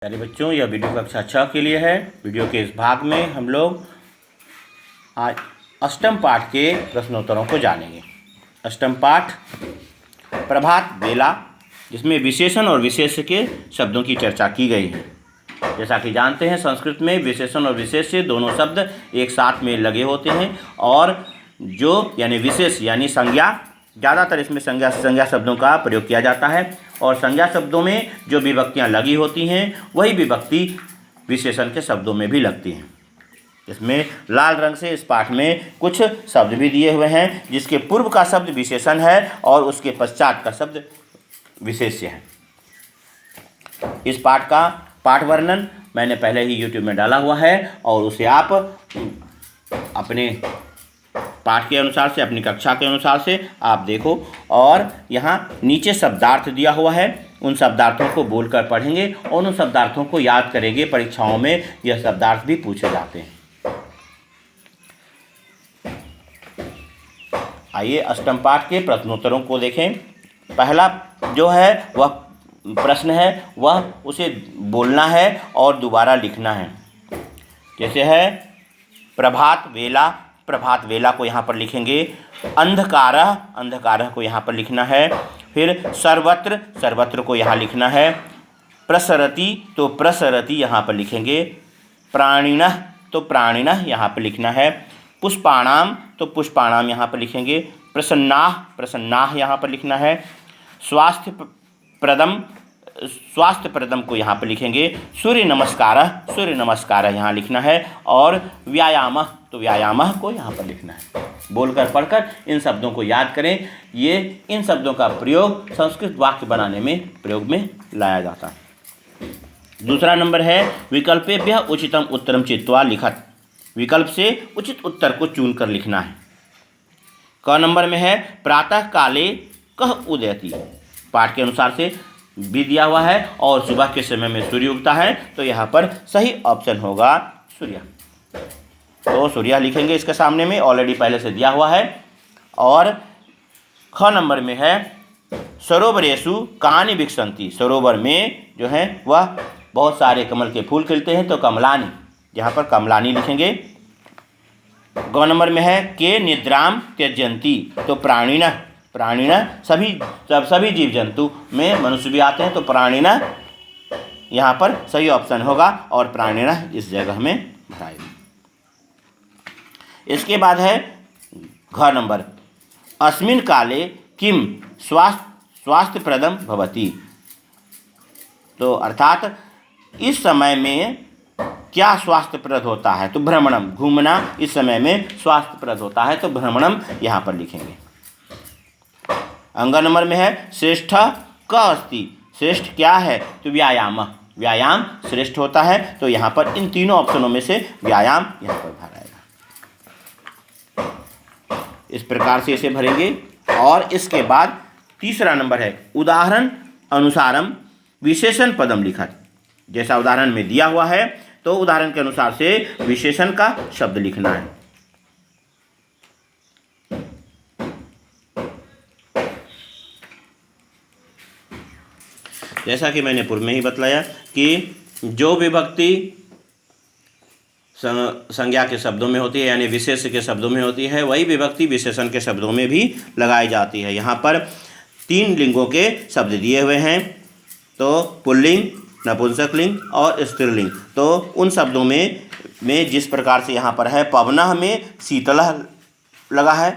प्यारे बच्चों, यह वीडियो कक्षा 6 के लिए है। वीडियो के इस भाग में हम लोग आज अष्टम पाठ के प्रश्नोत्तरों को जानेंगे। अष्टम पाठ प्रभात बेला, जिसमें विशेषण और विशेष्य के शब्दों की चर्चा की गई है। जैसा कि जानते हैं, संस्कृत में विशेषण और विशेष्य दोनों शब्द एक साथ में लगे होते हैं और जो यानी विशेष यानी संज्ञा, ज़्यादातर इसमें संज्ञा शब्दों का प्रयोग किया जाता है और संज्ञा शब्दों में जो विभक्तियाँ लगी होती हैं वही विभक्ति विशेषण के शब्दों में भी लगती हैं। इसमें लाल रंग से इस पाठ में कुछ शब्द भी दिए हुए हैं, जिसके पूर्व का शब्द विशेषण है और उसके पश्चात का शब्द विशेष्य है। इस पाठ का पाठ वर्णन मैंने पहले ही YouTube में डाला हुआ है और उसे आप अपने पाठ के अनुसार से, अपनी कक्षा के अनुसार से आप देखो। और यहाँ नीचे शब्दार्थ दिया हुआ है, उन शब्दार्थों को बोलकर पढ़ेंगे और उन शब्दार्थों को याद करेंगे। परीक्षाओं में यह शब्दार्थ भी पूछे जाते हैं। आइए अष्टम पाठ के प्रश्नोत्तरों को देखें। पहला जो है वह प्रश्न है, वह उसे बोलना है और दोबारा लिखना है। जैसे है प्रभात वेला, प्रभात वेला को यहाँ पर लिखेंगे। अंधकारः, अंधकारः को यहाँ पर लिखना है। फिर सर्वत्र, सर्वत्र को यहाँ लिखना है। प्रसरति, तो प्रसरति यहाँ पर लिखेंगे। प्राणिनः, तो प्राणिनः यहाँ पर लिखना है। पुष्पाणाम, तो पुष्पाणाम यहाँ पर लिखेंगे। प्रसन्नाः, प्रसन्नाः यहाँ पर लिखना है। स्वास्थ्यप्रदम, स्वास्थ्यप्रदम को यहाँ पर लिखेंगे। सूर्य नमस्कारः, सूर्य नमस्कारः यहाँ लिखना है। और व्यायामः, तो व्यायामः को यहाँ पर लिखना है। बोलकर पढ़कर इन शब्दों को याद करें। ये इन शब्दों का प्रयोग संस्कृत वाक्य बनाने में प्रयोग में लाया जाता है। दूसरा नंबर है विकल्पेभ्यः उचितम उत्तरम चित्वा लिखत। विकल्प से उचित उत्तर को चुनकर लिखना है। क नंबर में है प्रातः काले कः उदयति। पाठ के अनुसार से भी दिया हुआ है और सुबह के समय में सूर्य उगता है, तो यहाँ पर सही ऑप्शन होगा सूर्य। तो सूर्य लिखेंगे इसके सामने में, ऑलरेडी पहले से दिया हुआ है। और ख नंबर में है सरोवरेषु कानि विकसन्ति। सरोवर में जो है वह बहुत सारे कमल के फूल खिलते हैं, तो कमलानि, यहाँ पर कमलानि लिखेंगे। ग नंबर में है के निद्राम त्यजन्ति, तो प्राणिनः, प्राणिनः सभी जीव जंतु में मनुष्य भी आते हैं, तो प्राणिनः यहाँ पर सही ऑप्शन होगा और प्राणिनः इस जगह में भराएगा। इसके बाद है घ नंबर, अस्मिन् काले किम स्वास्थ्यप्रदम भवति। तो अर्थात इस समय में क्या स्वास्थ्यप्रद होता है, तो भ्रमणम, घूमना इस समय में स्वास्थ्यप्रद होता है, तो भ्रमणम यहाँ पर लिखेंगे। अंग नंबर में है श्रेष्ठ क अस्ति। श्रेष्ठ क्या है, तो व्यायाम, व्यायाम श्रेष्ठ होता है, तो यहाँ पर इन तीनों ऑप्शनों में से व्यायाम यहाँ पर भराएगा। इस प्रकार से इसे भरेंगे। और इसके बाद तीसरा नंबर है उदाहरण अनुसारम विशेषण पदम लिखत। जैसा उदाहरण में दिया हुआ है, तो उदाहरण के अनुसार से विशेषण का शब्द लिखना है। जैसा कि मैंने पूर्व में ही बतलाया कि जो विभक्ति संज्ञा के शब्दों में होती है यानी विशेष्य के शब्दों में होती है, वही विभक्ति विशेषण के शब्दों में भी लगाई जाती है। यहाँ पर 3 लिंगों के शब्द दिए हुए हैं, तो पुल्लिंग, नपुंसकलिंग और स्त्रीलिंग। तो उन शब्दों में जिस प्रकार से यहाँ पर है पवनः में शीतलः लगा है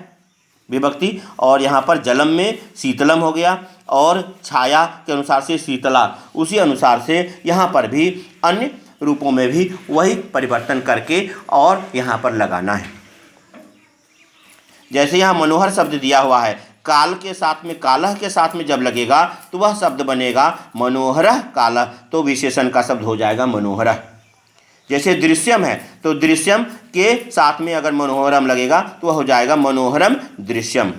विभक्ति, और यहाँ पर जलम में शीतलम हो गया, और छाया के अनुसार से शीतला, उसी अनुसार से यहाँ पर भी अन्य रूपों में भी वही परिवर्तन करके और यहाँ पर लगाना है। जैसे यहाँ मनोहर शब्द दिया हुआ है, काल के साथ में, कालः के साथ में जब लगेगा तो वह शब्द बनेगा मनोहरः कालः, तो विशेषण का शब्द हो जाएगा मनोहरः। जैसे दृश्यम है, तो दृश्यम के साथ में अगर मनोहरम लगेगा तो वह हो जाएगा मनोहरम दृश्यम।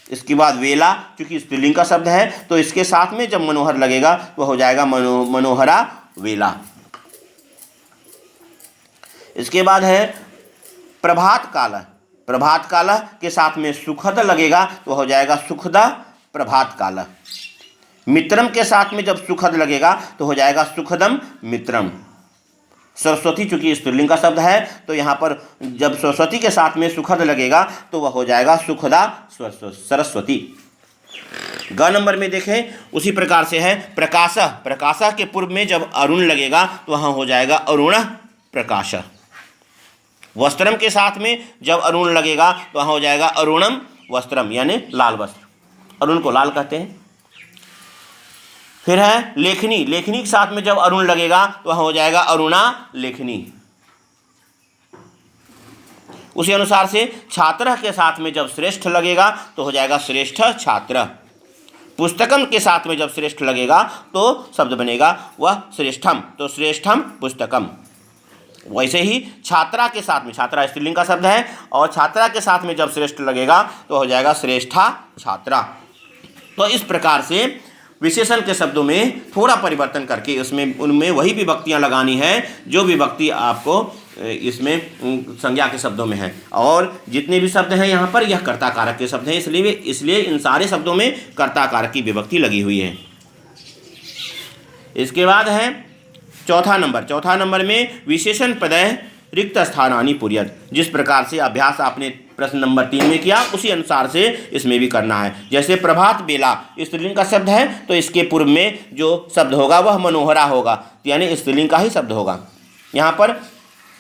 इसके बाद वेला, क्योंकि स्त्रीलिंग का शब्द है, तो इसके साथ में जब मनोहर लगेगा तो हो जाएगा मनोहरा वेला। इसके बाद है प्रभात काल। प्रभात काल के साथ में सुखद लगेगा तो हो जाएगा सुखदा प्रभात काल। मित्रम के साथ में जब सुखद लगेगा तो हो जाएगा सुखदम मित्रम। सरस्वती चूंकि स्त्रीलिंग का शब्द है तो यहाँ पर जब सरस्वती के साथ में सुखद लगेगा तो वह हो जाएगा सुखदा सरस्वती। ग नंबर में देखें उसी प्रकार से है प्रकाश। प्रकाश के पूर्व में जब अरुण लगेगा तो वहाँ हो जाएगा अरुण प्रकाश। वस्त्रम के साथ में जब अरुण लगेगा तो वहाँ हो जाएगा अरुणम वस्त्रम, यानी लाल वस्त्र, अरुण को लाल कहते हैं। फिर है लेखनी। लेखनी के साथ में जब अरुण लगेगा तो वहाँ हो जाएगा अरुणा लेखनी। उसी अनुसार से छात्र के साथ में जब श्रेष्ठ लगेगा तो हो जाएगा श्रेष्ठ छात्र। पुस्तकम के साथ में जब श्रेष्ठ लगेगा तो शब्द बनेगा वह श्रेष्ठम, तो श्रेष्ठम पुस्तकम। वैसे ही छात्रा के साथ में, छात्रा स्त्रीलिंग का शब्द है, और छात्रा के साथ में जब श्रेष्ठ लगेगा तो हो जाएगा श्रेष्ठा छात्रा। तो इस प्रकार से विशेषण के शब्दों में थोड़ा परिवर्तन करके उसमें उनमें वही विभक्तियाँ लगानी है जो विभक्ति आपको इसमें संज्ञा के शब्दों में है। और जितने भी शब्द हैं यहाँ पर यह कर्ता कारक के शब्द हैं, इसलिए इन सारे शब्दों में कर्ता कारक की विभक्ति लगी हुई है। इसके बाद है चौथा नंबर में विशेषण प्रदय रिक्त स्थानानि पूर्यत। जिस प्रकार से अभ्यास आपने प्रश्न नंबर 3 में किया उसी अनुसार से इसमें भी करना है। जैसे प्रभात बेला स्त्रीलिंग का शब्द है तो इसके पूर्व में जो शब्द होगा वह मनोहरा होगा, यानी स्त्रीलिंग का ही शब्द होगा। यहाँ पर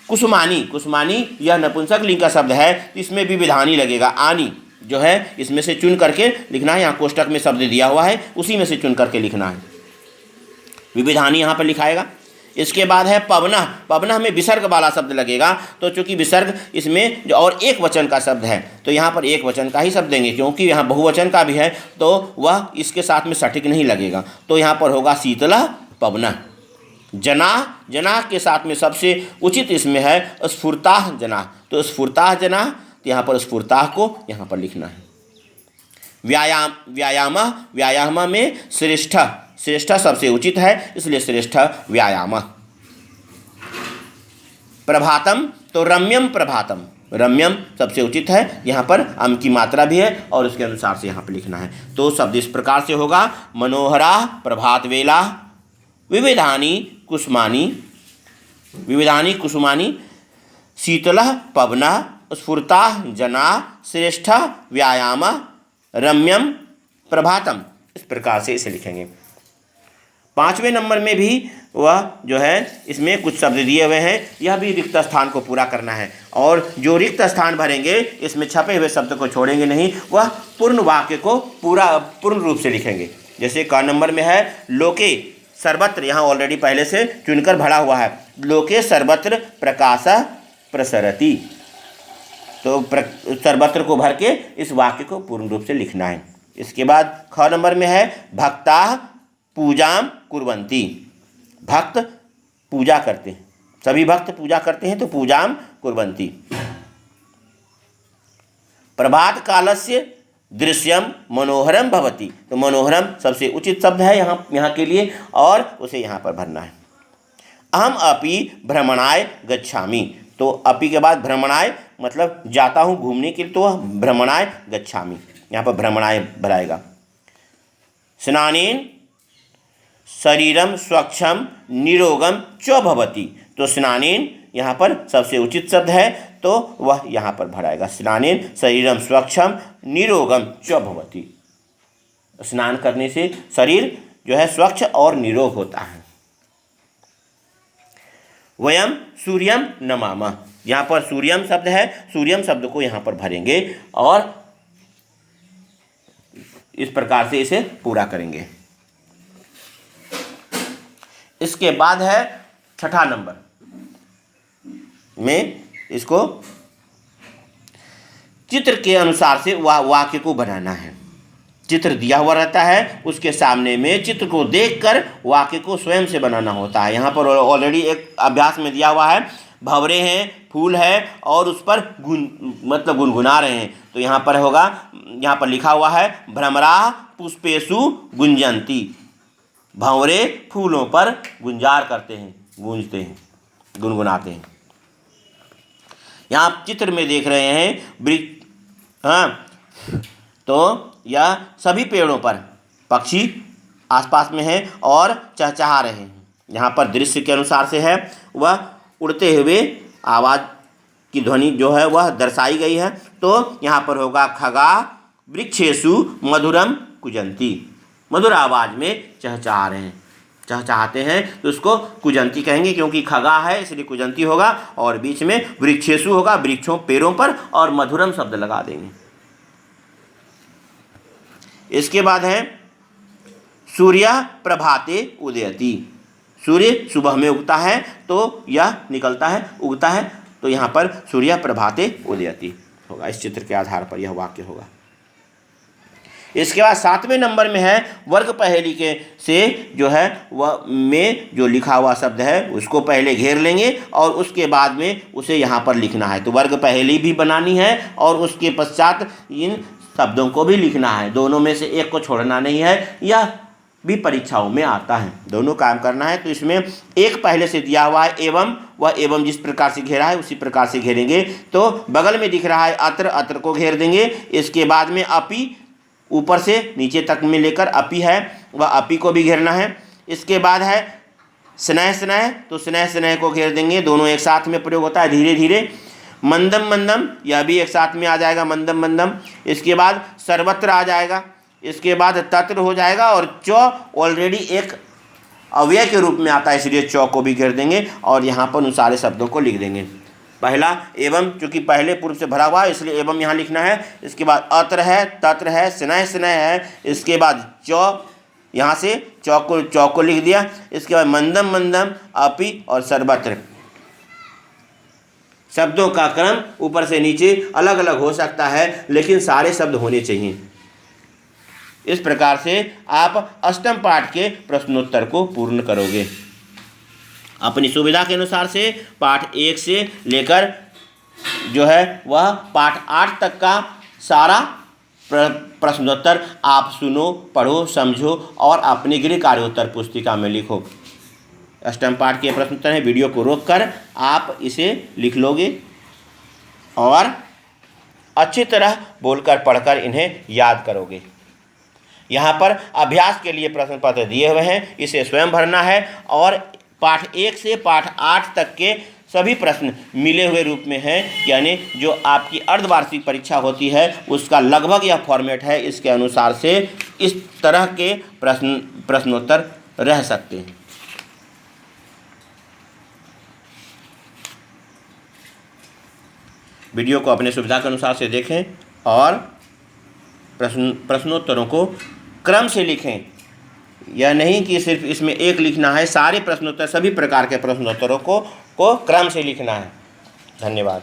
कुसुमानी यह नपुंसक लिंग का शब्द है, इसमें भी विधानी लगेगा। आनी जो है इसमें से चुन करके लिखना है, यहाँ कोष्टक में शब्द दिया हुआ है उसी में से चुन करके लिखना है, विविधानी यहाँ पर लिखाएगा। इसके बाद है पवना में विसर्ग वाला शब्द लगेगा, तो चूंकि विसर्ग इसमें जो और एक वचन का शब्द है तो यहाँ पर एक वचन का ही शब्द देंगे, क्योंकि यहाँ बहुवचन का भी है तो वह इसके साथ में सटीक नहीं लगेगा। तो यहाँ पर होगा शीतला पवना। जना के साथ में सबसे उचित इसमें है स्फुरताह जना, तो स्फुरताह जना, तो यहाँ पर स्फुरताह को यहाँ पर लिखना है। व्यायाम में श्रेष्ठ सबसे उचित है, इसलिए श्रेष्ठ व्यायाम। प्रभातम तो रम्यम प्रभातम, रम्यम सबसे उचित है, यहाँ पर अम की मात्रा भी है और उसके अनुसार से यहाँ पर लिखना है। तो शब्द इस प्रकार से होगा मनोहरा प्रभात वेला विविधानी कुसुमानी शीतलः पवना स्फुरता जना श्रेष्ठ व्यायाम रम्यम प्रभातम। इस प्रकार से इसे लिखेंगे। 5वें नंबर में भी वह जो है इसमें कुछ शब्द दिए हुए हैं, यह भी रिक्त स्थान को पूरा करना है और जो रिक्त स्थान भरेंगे इसमें छपे हुए शब्द को छोड़ेंगे नहीं, वह पूर्ण वाक्य को पूर्ण रूप से लिखेंगे। जैसे क नंबर में है लोके सर्वत्र, यहाँ ऑलरेडी पहले से चुनकर भरा हुआ है, लोके सर्वत्र प्रकाश प्रसरति, तो सर्वत्र को भर के इस वाक्य को पूर्ण रूप से लिखना है। इसके बाद ख नंबर में है भक्ता पूजाम कुर्वन्ति, भक्त पूजा करते हैं, सभी भक्त पूजा करते हैं तो पूजाम कुर्वन्ति। प्रभात कालस्य दृश्यम मनोहरम भवति, तो मनोहरम सबसे उचित शब्द है यहाँ के लिए और उसे यहाँ पर भरना है। अहम अपि भ्रमणाय गच्छामि, तो अपि के बाद भ्रमणाय मतलब जाता हूँ घूमने के लिए, तो भ्रमणाय गच्छामि, यहाँ पर भ्रमणाय भराएगा। स्नानेन शरीरम स्वच्छम निरोगम च भवति, तो स्नानेन यहाँ पर सबसे उचित शब्द है तो वह यहाँ पर भराएगा। स्नानेन शरीरम स्वच्छम निरोगम च भवति, स्नान करने से शरीर जो है स्वच्छ और निरोग होता है। वयम सूर्यम नमामः, यहाँ पर सूर्यम शब्द है, सूर्यम शब्द को यहाँ पर भरेंगे और इस प्रकार से इसे पूरा करेंगे। इसके बाद है 6ठा नंबर में इसको चित्र के अनुसार से वाक्य को बनाना है। चित्र दिया हुआ रहता है, उसके सामने में चित्र को देखकर वाक्य को स्वयं से बनाना होता है। यहाँ पर ऑलरेडी एक अभ्यास में दिया हुआ है, भंवरे हैं, फूल है और उस पर मतलब गुनगुना रहे हैं, तो यहाँ पर होगा, यहाँ पर लिखा हुआ है भ्रमराः पुष्पेषु गुंजन्ति, भंवरे फूलों पर गुंजार करते हैं, गूंजते हैं, गुनगुनाते हैं। यहाँ आप चित्र में देख रहे हैं वृक्ष, हाँ, तो यह सभी पेड़ों पर पक्षी आसपास में हैं और चहचहा रहे हैं। यहाँ पर दृश्य के अनुसार से है, वह उड़ते हुए आवाज़ की ध्वनि जो है वह दर्शाई गई है। तो यहाँ पर होगा खगा वृक्षेषु मधुरम कुजंती, मधुर आवाज़ में चहचहा रहे हैं, चहचहाते हैं, तो उसको कुजंती कहेंगे, क्योंकि खगा है इसलिए कुजंती होगा, और बीच में वृक्षेषु होगा, वृक्षों पेड़ों पर, और मधुरम शब्द लगा देंगे। इसके बाद है सूर्य प्रभाते उदयति, सूर्य सुबह में उगता है तो यह निकलता है, उगता है, तो यहाँ पर सूर्य प्रभाते उदयति होगा। इस चित्र के आधार पर यह वाक्य होगा। इसके बाद 7वें नंबर में है वर्ग पहेली के से जो है वह में जो लिखा हुआ शब्द है उसको पहले घेर लेंगे और उसके बाद में उसे यहाँ पर लिखना है। तो वर्ग पहेली भी बनानी है और उसके पश्चात इन शब्दों को भी लिखना है, दोनों में से एक को छोड़ना नहीं है। यह भी परीक्षाओं में आता है, दोनों काम करना है। तो इसमें एक पहले से दिया हुआ है एवं, वह एवं जिस प्रकार से घेरा है उसी प्रकार से घेरेंगे। तो बगल में दिख रहा है अत्र, अत्र को घेर देंगे। इसके बाद में अपि, ऊपर से नीचे तक में लेकर अपि है, वह अपि को भी घेरना है। इसके बाद है स्नेह, स्नेह, तो स्नेह स्नेह को घेर देंगे, दोनों एक साथ में प्रयोग होता है धीरे धीरे। मंदम मंदम, यह भी एक साथ में आ जाएगा, मंदम मंदम। इसके बाद सर्वत्र आ जाएगा, इसके बाद तत्र हो जाएगा, और चौ ऑलरेडी एक अव्यय के रूप में आता है इसलिए चौ को भी घेर देंगे और यहाँ पर उन सारे शब्दों को लिख देंगे। पहला एवं, चूँकि पहले पूर्व से भरा हुआ है इसलिए एवं यहाँ लिखना है। इसके बाद अत्र है, तत्र है, स्नेह स्नेह है। इसके बाद चौ, यहाँ से चौ को लिख दिया। इसके बाद मंदम मंदम, अपि और सर्वत्र। शब्दों का क्रम ऊपर से नीचे अलग अलग हो सकता है लेकिन सारे शब्द होने चाहिए। इस प्रकार से आप अष्टम पाठ के प्रश्नोत्तर को पूर्ण करोगे। अपनी सुविधा के अनुसार से पाठ 1 से लेकर जो है वह पाठ 8 तक का सारा प्रश्नोत्तर आप सुनो, पढ़ो, समझो और अपनी गृह कार्योत्तर पुस्तिका में लिखो। अष्टम पाठ के प्रश्नोत्तर हैं, वीडियो को रोककर आप इसे लिख लोगे और अच्छी तरह बोलकर पढ़कर इन्हें याद करोगे। यहाँ पर अभ्यास के लिए प्रश्न पत्र दिए हुए हैं, इसे स्वयं भरना है और पाठ 1 से पाठ 8 तक के सभी प्रश्न मिले हुए रूप में हैं, यानी जो आपकी अर्धवार्षिक परीक्षा होती है उसका लगभग यह फॉर्मेट है। इसके अनुसार से इस तरह के प्रश्नोत्तर रह सकते हैं। वीडियो को अपने सुविधा के अनुसार से देखें और प्रश्नोत्तरों को क्रम से लिखें। यह नहीं कि सिर्फ इसमें एक लिखना है, सारे प्रश्नोत्तर, सभी प्रकार के प्रश्नोत्तरों को क्रम से लिखना है। धन्यवाद।